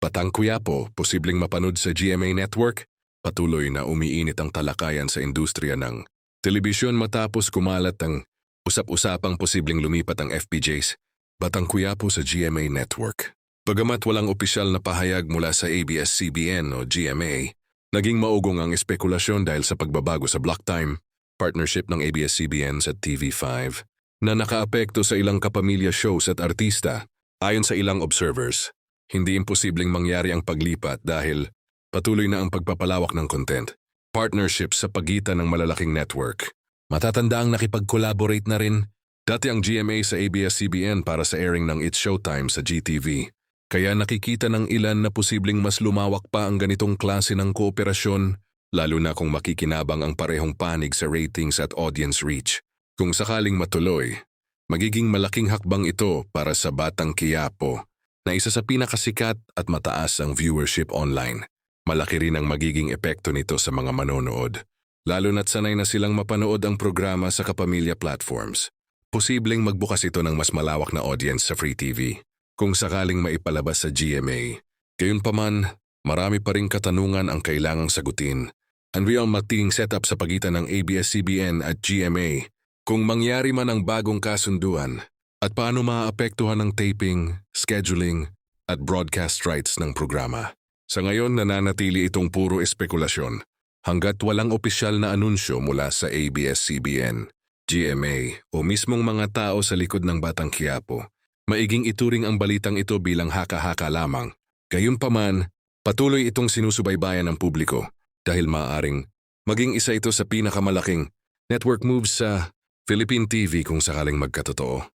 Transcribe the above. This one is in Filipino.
Batang Quiapo, posibleng mapanood sa GMA Network? Patuloy na umiinit ang talakayan sa industriya ng telebisyon matapos kumalat ang usap-usapang posibleng lumipat ang FPJs. Batang Quiapo sa GMA Network. Bagamat walang opisyal na pahayag mula sa ABS-CBN o GMA, naging maugong ang espekulasyon dahil sa pagbabago sa block time, partnership ng ABS-CBN sa TV5, na nakaapekto sa ilang kapamilya shows at artista. Ayon sa ilang observers, hindi imposibleng mangyari ang paglipat dahil patuloy na ang pagpapalawak ng content, partnership sa pagitan ng malalaking network. Matatandaang nakipag-collaborate na rin dati ang GMA sa ABS-CBN para sa airing ng It's Showtime sa GTV. Kaya nakikita ng ilan na posibleng mas lumawak pa ang ganitong klase ng kooperasyon, lalo na kung makikinabang ang parehong panig sa ratings at audience reach. Kung sakaling matuloy, magiging malaking hakbang ito para sa Batang Quiapo, na isa sa pinakasikat at mataas ang viewership online. Malaki rin ang magiging epekto nito sa mga manonood, lalo na't sanay na silang mapanood ang programa sa kapamilya platforms. Posibleng magbukas ito ng mas malawak na audience sa Free TV, kung sakaling maipalabas sa GMA. Gayunpaman, marami pa ring katanungan ang kailangang sagutin. Unreal magiging setup sa pagitan ng ABS-CBN at GMA, kung mangyari man ang bagong kasunduan, at paano maaapektuhan ng taping, scheduling, at broadcast rights ng programa. Sa ngayon, nananatili itong puro espekulasyon, hanggat walang opisyal na anunsyo mula sa ABS-CBN, GMA o mismong mga tao sa likod ng Batang Quiapo. Maiging ituring ang balitang ito bilang haka-haka lamang. Gayunpaman, patuloy itong sinusubaybayan ng publiko dahil maaaring maging isa ito sa pinakamalaking network moves sa Philippine TV kung sakaling magkatotoo.